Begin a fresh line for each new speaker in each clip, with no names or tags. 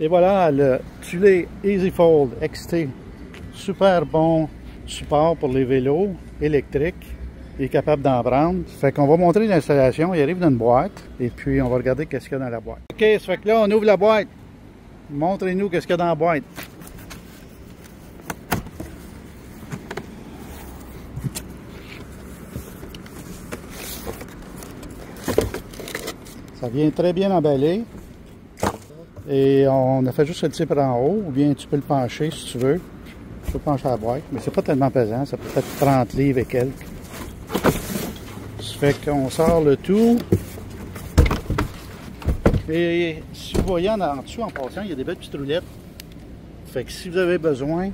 Et voilà le Thule EasyFold XT. Super bon support pour les vélos électriques. Il est capable d'en prendre. Fait qu'on va montrer l'installation. Il arrive dans une boîte. Et puis on va regarder qu'est-ce qu'il y a dans la boîte. OK, ça fait que là, on ouvre la boîte. Montrez-nous qu'est-ce qu'il y a dans la boîte. Ça vient très bien emballé. Et on a fait juste le type en haut, ou bien tu peux le pencher si tu veux. Tu peux pencher la boîte, mais c'est pas tellement pesant, ça peut être 30 livres et quelques. Ça fait qu'on sort le tout. Et si vous voyez en dessous, en passant, il y a des belles petites roulettes. Fait que si vous avez besoin,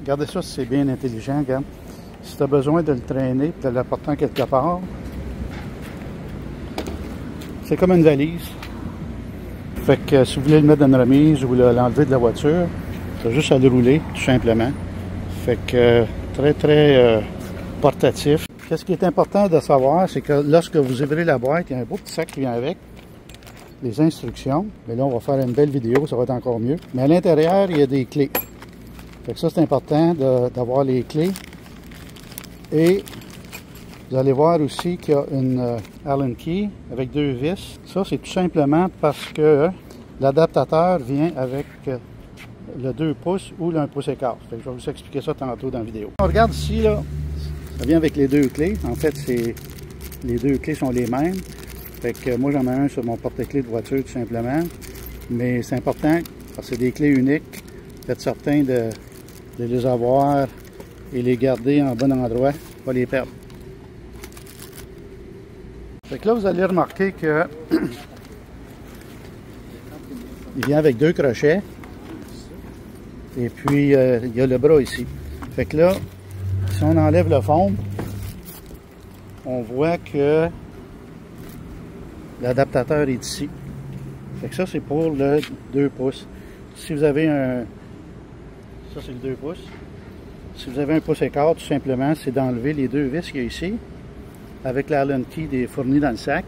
regardez ça si c'est bien intelligent, regarde. Si tu as besoin de le traîner et de l'apporter quelque part, c'est comme une valise. Fait que si vous voulez le mettre dans une remise ou l'enlever de la voiture, c'est juste à le rouler, tout simplement. Fait que très portatif. Qu'est-ce qui est important de savoir, c'est que lorsque vous ouvrez la boîte, il y a un beau petit sac qui vient avec, les instructions. Mais là, on va faire une belle vidéo, ça va être encore mieux. Mais à l'intérieur, il y a des clés. Fait que ça, c'est important d'avoir les clés. Et vous allez voir aussi qu'il y a une Allen key avec 2 vis. Ça, c'est tout simplement parce que l'adaptateur vient avec le 2 pouces ou le 1 pouce et quart. Fait que je vais vous expliquer ça tantôt dans la vidéo. On regarde ici, là, ça vient avec les 2 clés. En fait, les 2 clés sont les mêmes. Fait que moi, j'en ai un sur mon porte-clés de voiture, tout simplement. Mais c'est important, parce que c'est des clés uniques. Faites certain de les avoir et les garder en bon endroit, pas les perdre. Fait que là, vous allez remarquer que il vient avec 2 crochets. Et puis, il y a le bras ici. Fait que là, si on enlève le fond, on voit que l'adaptateur est ici. Fait que ça, c'est pour le 2 pouces. Si vous avez un... Ça, c'est le 2 pouces. Si vous avez un pouce et quart, tout simplement, c'est d'enlever les 2 vis qu'il y a ici, avec la Allen key fournie dans le sac.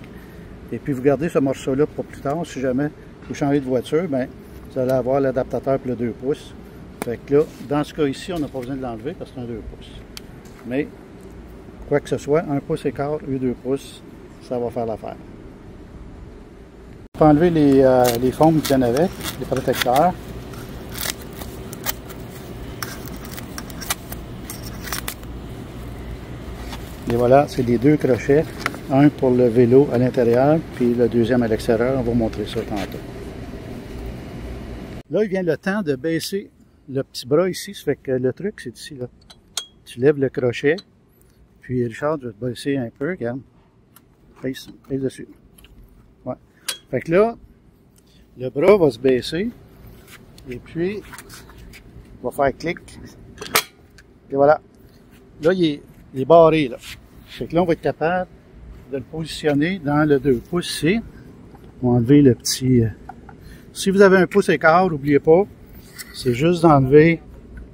Et puis, vous gardez ce morceau-là pour plus tard. Si jamais vous changez de voiture, bien, vous allez avoir l'adaptateur pour le 2 pouces. Fait que là, dans ce cas ici, on n'a pas besoin de l'enlever parce que c'est un 2 pouces. Mais, quoi que ce soit, 1 pouce et quart ou 2 pouces, ça va faire l'affaire. On peut enlever les fonds qui viennent avec, les protecteurs. Et voilà, c'est les 2 crochets. Un pour le vélo à l'intérieur, puis le deuxième à l'extérieur. On va vous montrer ça tantôt. Là, il vient le temps de baisser le petit bras ici. Ça fait que le truc, c'est ici, là. Tu lèves le crochet, puis Richard, je vais te baisser un peu, regarde. Pèse dessus. Ouais. Fait que là, le bras va se baisser, et puis, on va faire clic. Et voilà. Là, il est barré, là. Fait que là, on va être capable de le positionner dans le 2 pouces ici. On va enlever le petit... Si vous avez un pouce et quart, n'oubliez pas, c'est juste d'enlever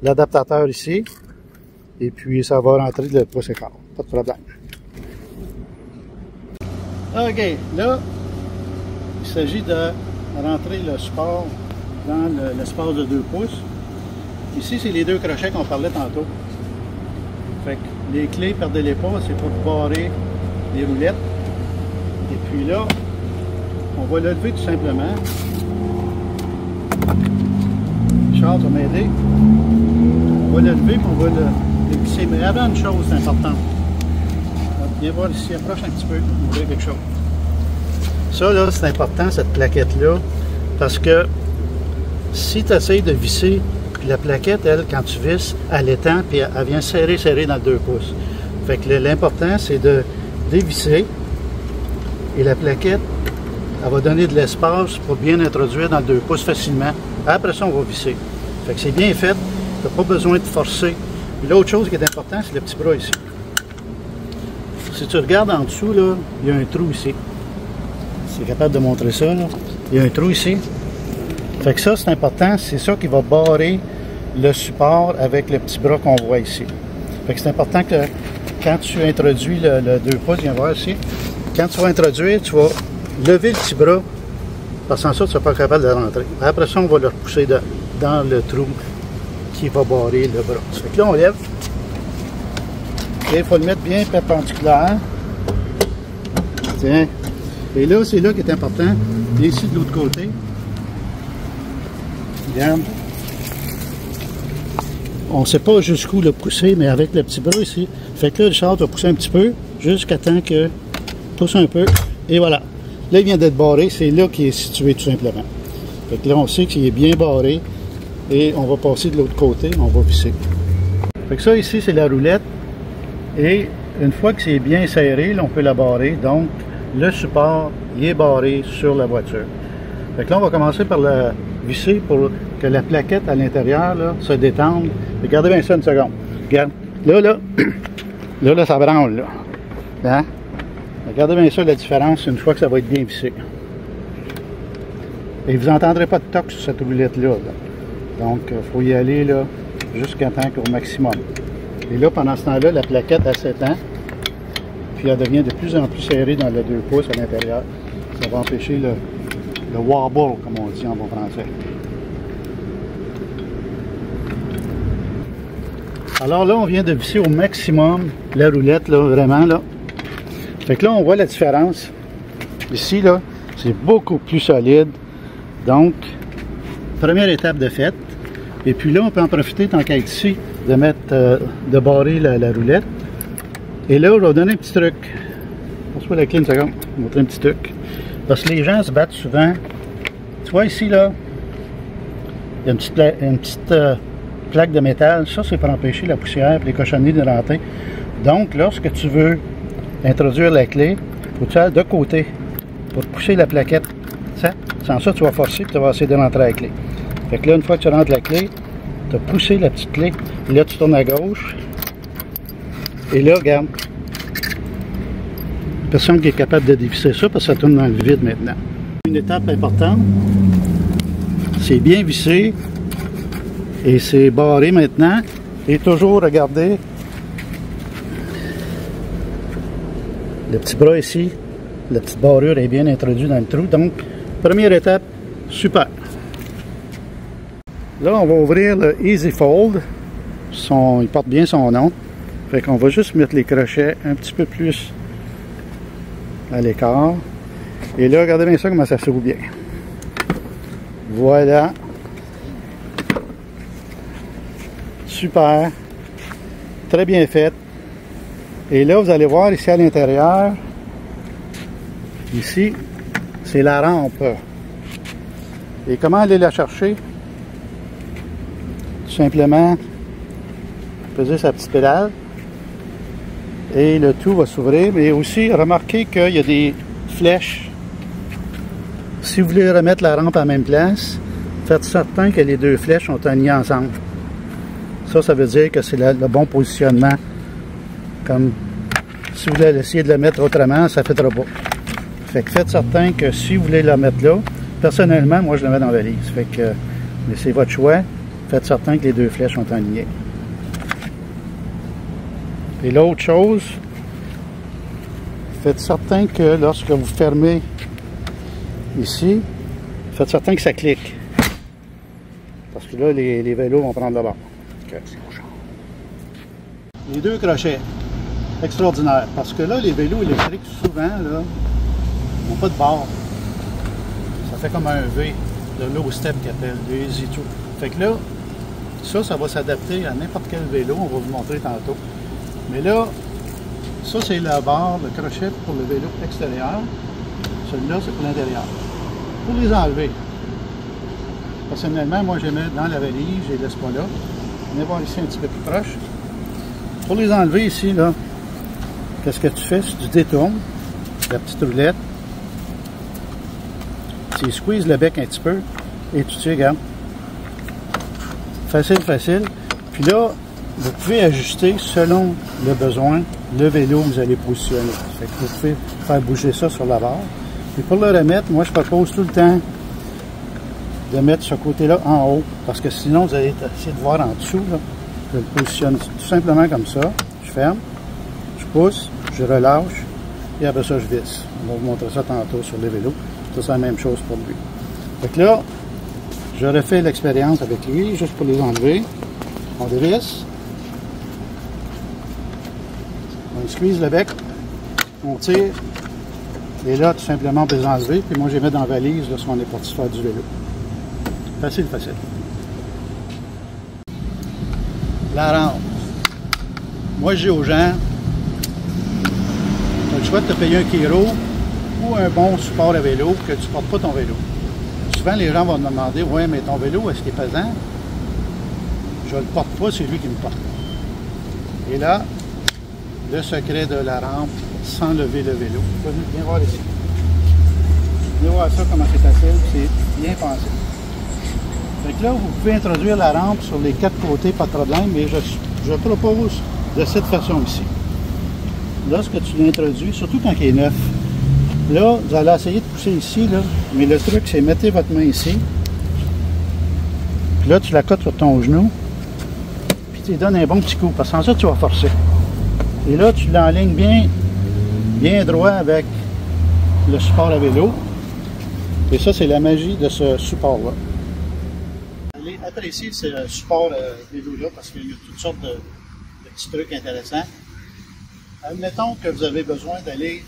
l'adaptateur ici. Et puis, ça va rentrer le pouce et quart. Pas de problème. OK, là, il s'agit de rentrer le support dans l'espace de 2 pouces. Ici, c'est les 2 crochets qu'on parlait tantôt. Fait que les clés, perdez-les pas, c'est pour barrer les roulettes. Et puis là, on va le lever tout simplement. Charles, va m'aider. On va le lever et on va le glisser. Mais avant, une chose importante. Viens voir ici, approche un petit peu, on va voir quelque chose. Ça, là, c'est important, cette plaquette-là, parce que si tu essayes de visser, puis la plaquette, elle, quand tu visses, elle étend, puis elle vient serrer dans le 2 pouces. Fait que l'important, c'est de dévisser, et la plaquette, elle va donner de l'espace pour bien introduire dans le 2 pouces facilement. Après ça, on va visser. Fait que c'est bien fait, tu n'as pas besoin de forcer. L'autre chose qui est importante, c'est le petit bras ici. Si tu regardes en dessous, là, il y a un trou ici. C'est capable de montrer ça, là. Il y a un trou ici. Fait que ça, c'est important. C'est ça qui va barrer le support avec le petit bras qu'on voit ici. Fait que c'est important que quand tu introduis le 2 pouces, viens voir ici. Quand tu vas introduire, tu vas lever le petit bras Parce que sans ça, tu ne seras pas capable de rentrer. Après ça, on va le repousser dans le trou qui va barrer le bras. Fait que là, on lève. Et il faut le mettre bien perpendiculaire. Tiens. Et là, c'est là qui est important. Et ici, de l'autre côté. Regarde. On ne sait pas jusqu'où le pousser, mais avec le petit bras ici. Fait que là, le char va pousser un petit peu, jusqu'à temps que pousse un peu. Et voilà. Là, il vient d'être barré. C'est là qu'il est situé, tout simplement. Fait que là, on sait qu'il est bien barré. Et on va passer de l'autre côté. On va visser. Fait que ça, ici, c'est la roulette. Et une fois que c'est bien serré, là, on peut la barrer. Donc, le support, il est barré sur la voiture. Fait que là, on va commencer par la visser pour que la plaquette à l'intérieur se détende. Regardez bien ça une seconde. Regarde. Là, ça branle. Là. Hein? Regardez bien ça, la différence, une fois que ça va être bien vissé. Et vous n'entendrez pas de toc sur cette roulette-là. Là. Donc, il faut y aller là, jusqu'à temps qu'au maximum. Et là, pendant ce temps-là, la plaquette, elle s'étend. Puis elle devient de plus en plus serrée dans le 2 pouces à l'intérieur. Ça va empêcher le wobble, comme on dit en bon français. Alors là, on vient de visser au maximum la roulette, là, vraiment, là. Fait que là, on voit la différence. Ici, là, c'est beaucoup plus solide. Donc, première étape de fait. Et puis là, on peut en profiter, tant qu'à être ici, de mettre, de barrer la roulette. Et là, je vais vous donner un petit truc. Passe-moi la clé une seconde. Je vais vous montrer un petit truc. Parce que les gens se battent souvent. Tu vois ici, là, il y a une petite plaque de métal. Ça, c'est pour empêcher la poussière et les cochonneries de rentrer. Donc, lorsque tu veux introduire la clé, il faut que tu ailles de côté pour pousser la plaquette. Ça, sans ça, tu vas forcer et tu vas essayer de rentrer la clé. Fait que là, une fois que tu rentres la clé, tu as poussé la petite clé. Et là, tu tournes à gauche. Et là, regarde. Personne qui est capable de dévisser ça parce que ça tourne dans le vide maintenant. Une étape importante, c'est bien vissé et c'est barré maintenant. Et toujours, regardez, le petit bras ici, la petite barrure est bien introduite dans le trou. Donc, première étape, super. Là, on va ouvrir le Easy Fold. Il porte bien son nom. Fait qu'on va juste mettre les crochets un petit peu plus à l'écart. Et là, regardez bien ça, comment ça s'ouvre bien. Voilà. Super. Très bien fait. Et là, vous allez voir ici à l'intérieur. Ici, c'est la rampe. Et comment aller la chercher? Tout simplement, peser sa petite pédale. Et le tout va s'ouvrir. Mais aussi, remarquez qu'il y a des flèches. Si vous voulez remettre la rampe à la même place, faites certain que les deux flèches sont alignées ensemble. Ça veut dire que c'est le bon positionnement. Comme si vous voulez essayer de la mettre autrement, ça ne fêtera pas. Fait que faites certain que si vous voulez la mettre là, personnellement, moi je la mets dans la valise. Fait que, mais c'est votre choix. Faites certain que les deux flèches sont alignées. Et l'autre chose, faites certain que lorsque vous fermez ici, faites certain que ça clique. Parce que là, les vélos vont prendre le bord. Okay. Les deux crochets, extraordinaire. Parce que là, les vélos électriques, souvent, là, n'ont pas de barre. Ça fait comme un V, le low step qu'ils appellent, le easy to. Fait que là, ça va s'adapter à n'importe quel vélo. On va vous montrer tantôt. Mais là, ça c'est la barre, le crochet pour le vélo extérieur. Celui-là, c'est pour l'intérieur. Pour les enlever. Personnellement, moi, je les mets dans la valise, je les laisse pas là. Venez voir ici un petit peu plus proche. Pour les enlever ici, là, qu'est-ce que tu fais? Si tu détournes la petite roulette, tu squeezes le bec un petit peu et tu tires, regarde. Facile, facile. Puis là, vous pouvez ajuster selon le besoin le vélo que vous allez positionner. Fait que vous pouvez faire bouger ça sur la barre. Et pour le remettre, moi je propose tout le temps de mettre ce côté-là en haut. Parce que sinon, vous allez essayer de voir en dessous. Là. Je le positionne tout simplement comme ça. Je ferme, je pousse, je relâche et après ça, je visse. On va vous montrer ça tantôt sur les vélos. Ça, c'est la même chose pour lui. Fait que là, je refais l'expérience avec lui, juste pour les enlever. On dévisse. On squeeze le bec. On tire. Et là, tout simplement, on peut les enlever. Puis moi, je les mets dans la valise lorsqu'on est parti faire du vélo. Facile, facile. La rampe. Moi, je dis aux gens, tu as le choix de te payer un Kiro ou un bon support à vélo que tu ne portes pas ton vélo. Souvent, les gens vont me demander, ouais, mais ton vélo, est-ce qu'il est pesant? Je ne le porte pas, c'est lui qui me porte. Et là, le secret de la rampe, sans lever le vélo. Viens voir ici. Viens voir ça, comment c'est facile, c'est bien pensé. Fait que là, vous pouvez introduire la rampe sur les 4 côtés, pas de problème, mais je propose de cette façon ici. Lorsque tu l'introduis, surtout quand il est neuf, là, vous allez essayer de pousser ici, là, mais le truc, c'est mettez votre main ici, puis là, tu la cotes sur ton genou, puis tu lui donnes un bon petit coup, parce que sans ça, tu vas forcer. Et là, tu l'enlignes bien droit avec le support à vélo, et ça, c'est la magie de ce support-là. Allez apprécier ce support vélo-là, parce qu'il y a toutes sortes de petits trucs intéressants. Admettons que vous avez besoin d'aller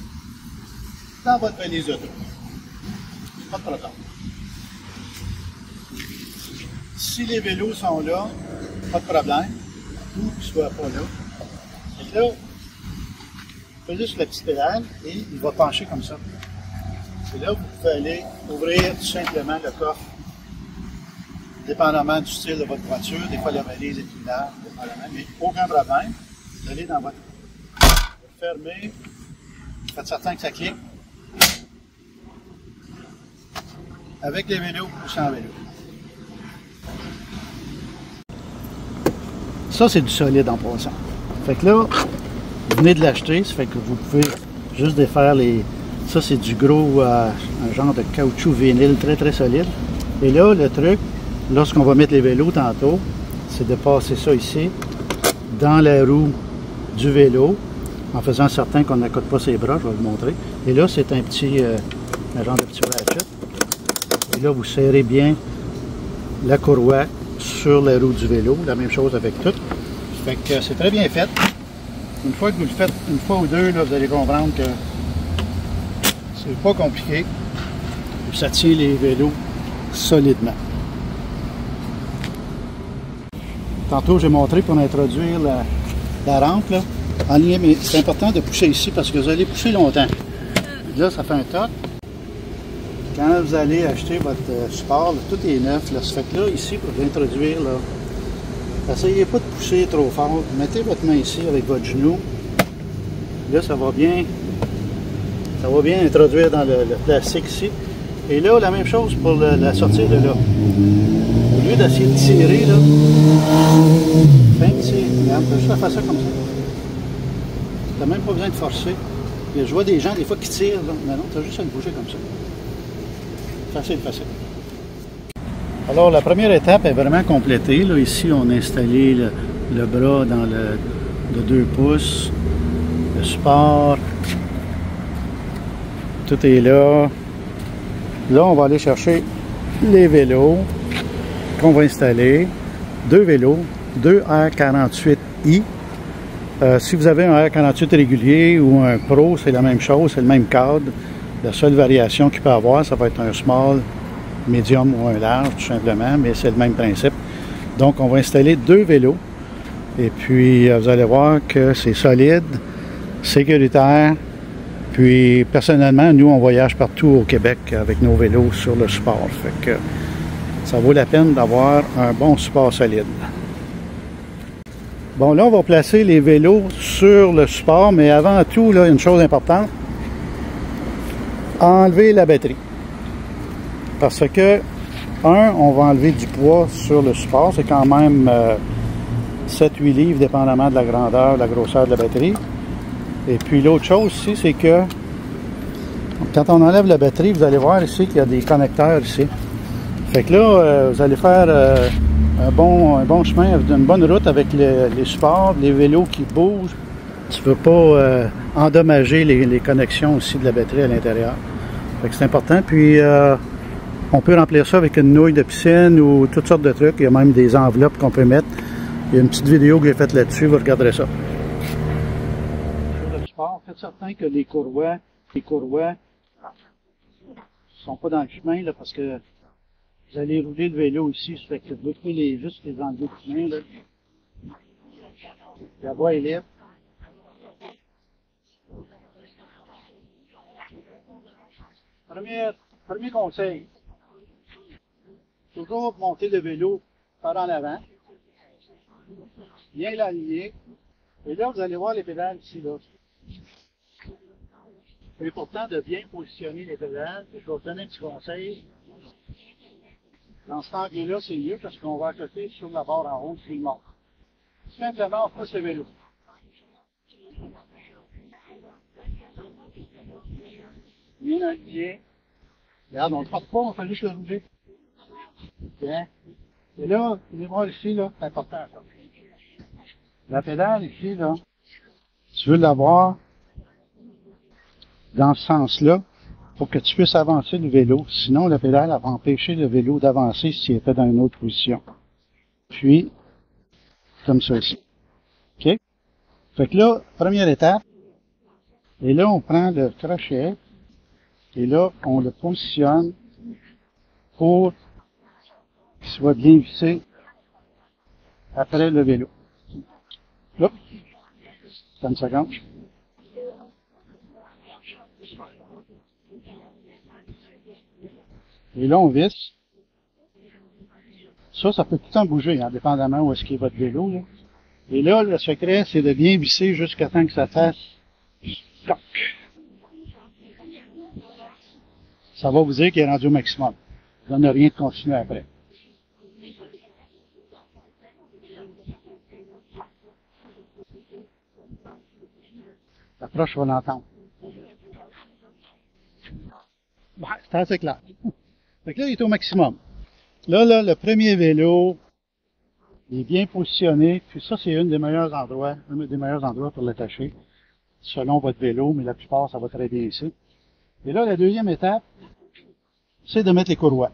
dans votre valise d'auto. Pas de problème. Si les vélos sont là, pas de problème. Ou qu'ils ne soient pas là. Et là, vous faites juste la petite pédale et il va pencher comme ça. Et là, vous pouvez aller ouvrir tout simplement le coffre. Dépendamment du style de votre voiture, des fois la valise est plus large, mais aucun problème. Vous allez dans votre... Vous fermez, faites certain que ça clique. Avec les vélos ou sans vélo. Ça, c'est du solide en passant. Fait que là, vous venez de l'acheter, ça fait que vous pouvez juste défaire les... Ça, c'est du gros, un genre de caoutchouc vinyle très très solide. Et là, le truc, lorsqu'on va mettre les vélos tantôt, c'est de passer ça ici, dans la roue du vélo, en faisant certain qu'on n'accote pas ses bras, je vais vous montrer. Et là, c'est un petit, un genre de petit ratchet. Et là, vous serrez bien la courroie sur la roue du vélo. La même chose avec tout. Fait que c'est très bien fait. Une fois que vous le faites une fois ou deux, là, vous allez comprendre que c'est pas compliqué. Et ça tient les vélos solidement. Tantôt, j'ai montré pour introduire la rampe. Là. En lien, mais c'est important de pousser ici parce que vous allez pousser longtemps. Là, ça fait un toc. Quand vous allez acheter votre support, là, tout est neuf. Là, ça fait que là, ici, pour l'introduire, n'essayez pas de pousser trop fort. Mettez votre main ici avec votre genou. Là, ça va bien introduire dans le plastique ici. Et là, la même chose pour la sortie de là. Au lieu d'essayer de tirer, là, fin de tirer. Regarde, juste faire ça comme ça. Tu n'as même pas besoin de forcer. Je vois des gens, des fois, qui tirent. Là. Mais non, tu as juste à le bouger comme ça. Facile, facile. Alors, la première étape est vraiment complétée. Là, ici, on a installé le bras dans le 2 pouces. Le support. Tout est là. Là, on va aller chercher les vélos qu'on va installer. 2 vélos, 2 R48i. Si vous avez un R48 régulier ou un Pro, c'est la même chose, c'est le même cadre. La seule variation qu'il peut avoir, ça va être un small, medium ou un large, tout simplement, mais c'est le même principe. Donc, on va installer 2 vélos. Et puis, vous allez voir que c'est solide, sécuritaire. Puis, personnellement, nous, on voyage partout au Québec avec nos vélos sur le support. Fait que ça vaut la peine d'avoir un bon support solide. Bon, là, on va placer les vélos sur le support, mais avant tout, là, une chose importante, enlever la batterie. Parce que, on va enlever du poids sur le support. C'est quand même 7-8 livres, dépendamment de la grandeur, de la grosseur de la batterie. Et puis, l'autre chose ici, c'est que quand on enlève la batterie, vous allez voir ici qu'il y a des connecteurs ici. Fait que là, vous allez faire un bon chemin, une bonne route avec les supports, les vélos qui bougent. Tu ne veux pas endommager les connexions aussi de la batterie à l'intérieur. Fait que c'est important. Puis, On peut remplir ça avec une nouille de piscine ou toutes sortes de trucs. Il y a même des enveloppes qu'on peut mettre. Il y a une petite vidéo que j'ai faite là-dessus, vous regarderez ça. Sur le sport, faites certain que les courroies ne sont pas dans le chemin là, parce que vous allez rouler le vélo ici, ça fait que vous pouvez juste les enlever du chemin. Là. La voie est libre. Premier conseil, toujours monter le vélo par en avant, bien l'aligner, et là vous allez voir les pédales ici. Là. C'est important de bien positionner les pédales. Je vais vous donner un petit conseil. Dans cet angle-là, c'est mieux parce qu'on va accoter sur la barre en haut du monte. Simplement, on pousse le vélo. Bien aligné. Regarde, on ne frappe pas, on fait juste le rouler. Bien. Et là, vous allez voir ici, là, c'est important ça. La pédale ici, là, tu veux l'avoir dans ce sens-là pour que tu puisses avancer le vélo. Sinon, la pédale va empêcher le vélo d'avancer s'il était dans une autre position. Puis, comme ça ici. OK? Fait que là, première étape, et là, on prend le crochet, et là, on le positionne pour qu'il soit bien vissé après le vélo. Hop! Une seconde. Et là, on visse. Ça peut tout le temps bouger, hein, dépendamment où est-ce qu'est votre vélo. Là. Et là, le secret, c'est de bien visser jusqu'à temps que ça fasse toc. Ça va vous dire qu'il est rendu au maximum. Ça ne donne rien de continuer après. L'approche, on va l'entendre. Bon, c'est assez clair. Fait que là, il est au maximum. Là, le premier vélo, il est bien positionné. Puis ça, c'est un des meilleurs endroits pour l'attacher, selon votre vélo, mais la plupart, ça va très bien ici. Et là, la deuxième étape, c'est de mettre les courroies.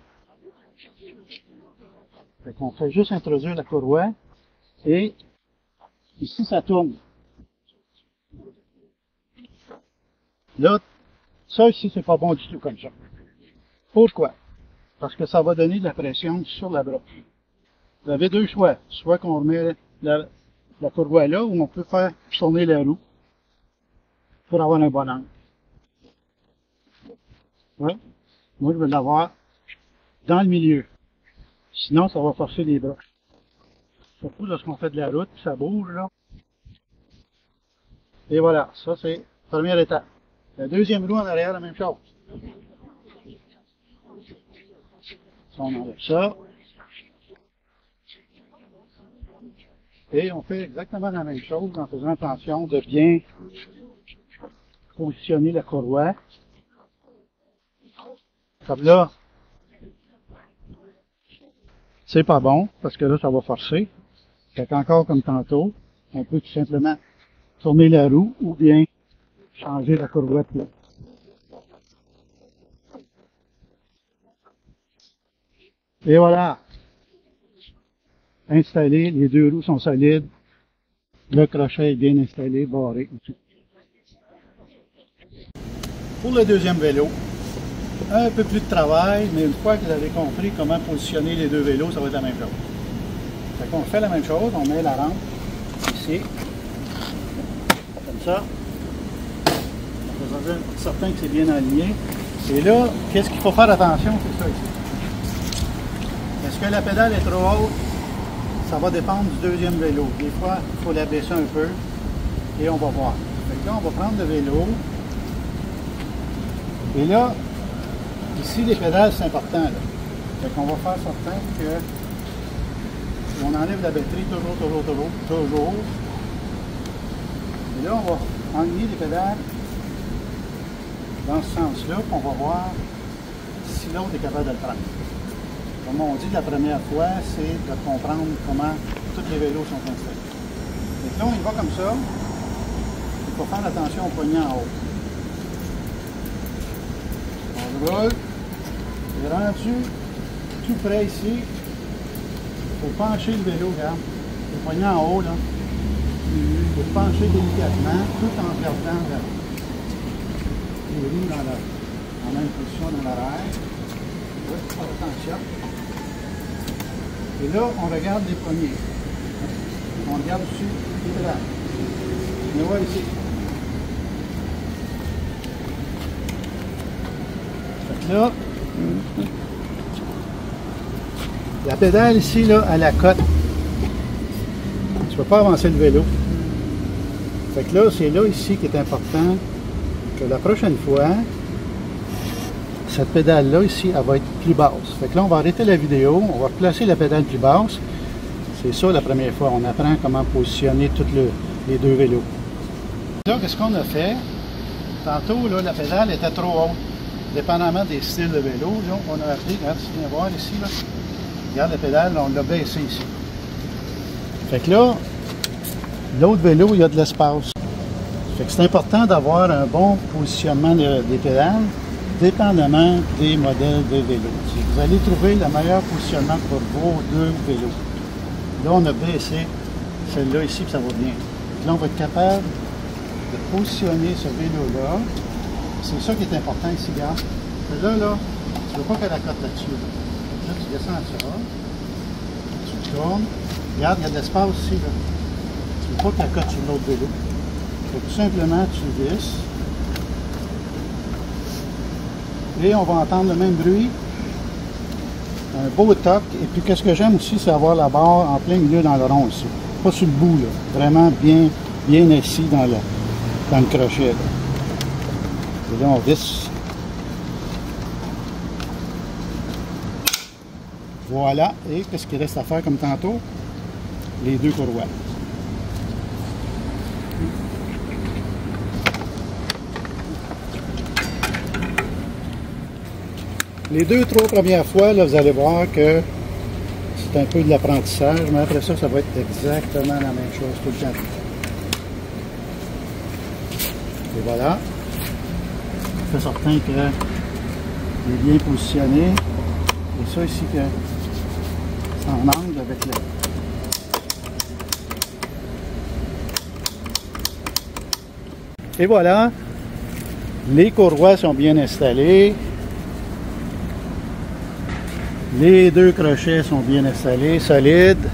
Fait qu'on fait juste introduire la courroie, et ici, ça tourne. Là, ça ici, c'est pas bon du tout comme ça. Pourquoi? Parce que ça va donner de la pression sur la broche. Vous avez deux choix. Soit qu'on remet la courroie là, ou on peut faire tourner la roue pour avoir un bon angle. Ouais. Moi, je vais l'avoir dans le milieu. Sinon, ça va forcer les broches. Surtout lorsqu'on fait de la route, puis ça bouge, là. Et voilà, ça c'est la première étape. La deuxième roue en arrière, la même chose. On enlève ça. Et on fait exactement la même chose en faisant attention de bien positionner la courroie. Comme là, c'est pas bon, parce que là, ça va forcer. Fait qu'encore comme tantôt, on peut tout simplement tourner la roue ou bien changer la courroie là. Et voilà. Installé, les deux roues sont solides. Le crochet est bien installé, barré. Pour le deuxième vélo, un peu plus de travail, mais une fois que vous avez compris comment positionner les deux vélos, ça va être la même chose. Fait qu'on fait la même chose, on met la rampe ici, comme ça. On va être certain que c'est bien aligné. Et là, qu'est-ce qu'il faut faire attention, c'est ça ici. Est-ce que la pédale est trop haute? Ça va dépendre du deuxième vélo. Des fois, il faut la baisser un peu et on va voir. Fait que là, on va prendre le vélo. Et là, ici, les pédales, c'est important. Là. Fait qu'on va faire certain que on enlève la batterie toujours. Et là, on va enligner les pédales dans ce sens-là, puis on va voir si l'autre est capable de le prendre. Comme on dit la première fois, c'est de comprendre comment tous les vélos sont installés. Donc là, on y va comme ça. Il faut faire attention au poignet en haut. On roule. C'est rendu tout près ici. Il faut pencher le vélo, regarde. Le poignet en haut, là. Il faut pencher délicatement, tout en gardant les roues dans en même position dans l'arrière. Oui, faire attention. Et là, on regarde les premiers. On regarde aussi les pédales. On va voir ici. Fait que là, la pédale ici, là, à la cote. Tu ne peux pas avancer le vélo. Fait que là, c'est là ici qui est important que la prochaine fois, cette pédale-là ici, elle va être plus basse. Fait que là, on va arrêter la vidéo, on va placer la pédale plus basse. C'est ça la première fois, on apprend comment positionner tous les deux vélos. Là, qu'est-ce qu'on a fait? Tantôt, là, la pédale était trop haute. Dépendamment des styles de vélo, là, on a appris, regarde, tu viens voir ici, là. Regarde la pédale, on l'a baissé ici. Fait que là, l'autre vélo, il y a de l'espace. Fait que c'est important d'avoir un bon positionnement des pédales, dépendamment des modèles de vélo. Vous allez trouver le meilleur positionnement pour vos deux vélos. Là, on a baissé celle-là ici, puis ça va bien. Là, on va être capable de positionner ce vélo-là. C'est ça qui est important ici, regarde. Là, tu ne veux pas qu'elle accote là-dessus. Là, tu descends ça. Tu tournes. Regarde, il y a de l'espace ici. Là. Tu ne veux pas qu'elle accote sur l'autre vélo. Donc, tout simplement, tu visses. Et on va entendre le même bruit. Un beau toc. Et puis, qu'est-ce que j'aime aussi, c'est avoir la barre en plein milieu dans le rond ici. Pas sur le bout, là. Vraiment bien assis dans le crochet. Là. Et là, on visse. Voilà. Et qu'est-ce qu'il reste à faire comme tantôt? Les deux courroies. Les 2-3 premières fois, là, vous allez voir que c'est un peu de l'apprentissage, mais après ça, ça va être exactement la même chose tout le temps. Et voilà. C'est certain qu'il est bien positionné. Et ça ici, que c'est en angle avec le... Et voilà. Les courroies sont bien installées. Les deux crochets sont bien installés, solides.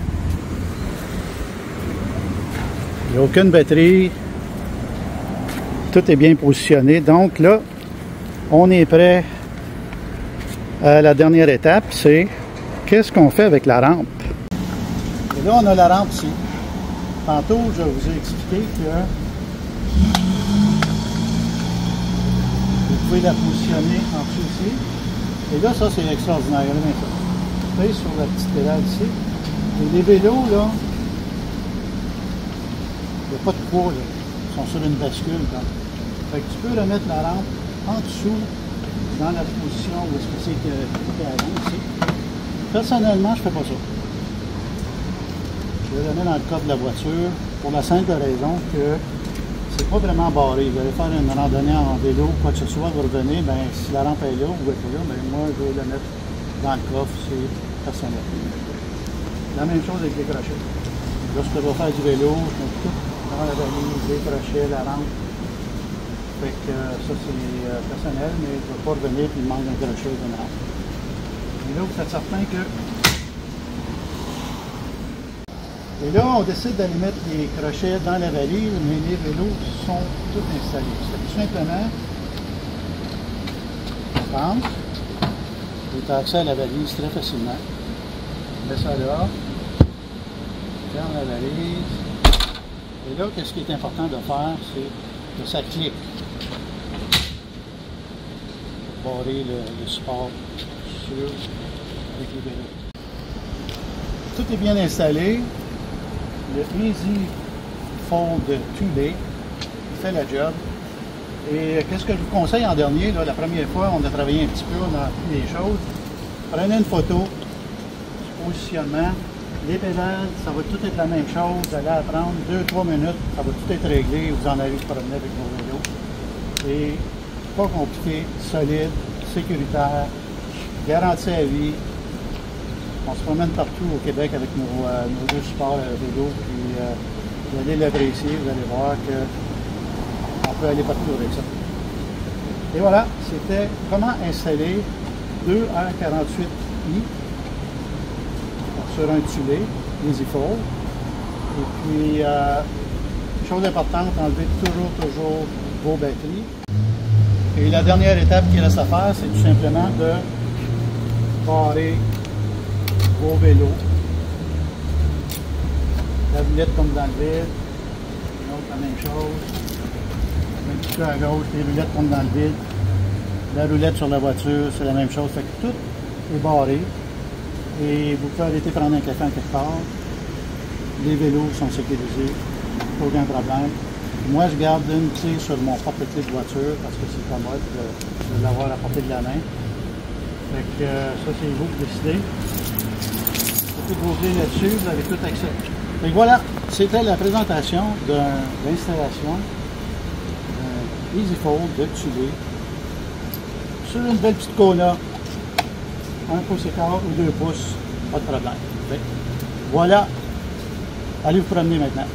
Il n'y a aucune batterie. Tout est bien positionné. Donc là, on est prêt à la dernière étape, c'est qu'est-ce qu'on fait avec la rampe. Et là, on a la rampe ici. Tantôt, je vous ai expliqué que vous pouvez la positionner en dessous ici. Et là, ça, c'est extraordinaire. Regardez ça. Vous voyez sur la petite pédale ici. Et les vélos, là, il n'y a pas de poids, là. Ils sont sur une bascule. Là. Fait que tu peux remettre la rampe en dessous, dans la position où est-ce que c'est que avant ici. Personnellement, je ne fais pas ça. Je le mets dans le cadre de la voiture pour la simple raison que c'est pas vraiment barré. Vous allez faire une randonnée en vélo, quoi que ce soit, vous revenez, ben, si la rampe est là, vous êtes là, ben, moi, je vais la mettre dans le coffre, c'est personnel. La même chose avec les crochets. Lorsque je vais faire du vélo, je mets tout dans la valise, les crochets, la rampe. Fait que ça, c'est personnel, mais je ne vais pas revenir et il manque un crochet d'une rampe. Et là, vous êtes certain que... Et là, on décide d'aller mettre les crochets dans la valise, mais les vélos sont tous installés. C'est tout simplement, on pense, et tu as accès à la valise très facilement. On met ça là, on ferme la valise. Et là, qu'est-ce qui est important de faire, c'est que ça clique. Pour barrer le support avec les vélos. Tout est bien installé. Le Easy Fold Tubé fait la job. Et qu'est-ce que je vous conseille en dernier, là, la première fois, on a travaillé un petit peu, on a appris des choses. Prenez une photo du positionnement. Les pédales, ça va tout être la même chose. Vous allez apprendre 2-3 minutes, ça va tout être réglé. Vous en allez se promener avec vos vélos. Et pas compliqué, solide, sécuritaire. garantie à vie. On se promène partout au Québec avec nos deux supports vélo, puis vous allez l'apprécier, vous allez voir qu'on peut aller partout avec ça. Et voilà, c'était comment installer deux R48i sur un tulé, EasyFold. Et puis, chose importante, enlever toujours vos batteries. Et la dernière étape qu'il reste à faire, c'est tout simplement de barrer vos vélos. La roulette comme dans le vide, l'autre la même chose. Un petit peu à gauche, les roulettes comme dans le vide. La roulette sur la voiture, c'est la même chose. Fait que tout est barré. Et vous pouvez arrêter prendre un café en quelque part. Les vélos sont sécurisés, aucun problème. Moi, je garde une clé sur mon porte-clés de voiture parce que c'est commode de l'avoir à portée de la main. Fait que ça, c'est vous qui décidez. Toutes vos clés là-dessus, vous avez tout accès. Et voilà, c'était la présentation d'installation d'un EasyFold de tulé sur une belle petite Kona, 1 pouce et quart ou 2 pouces, pas de problème. Voilà, allez vous promener maintenant.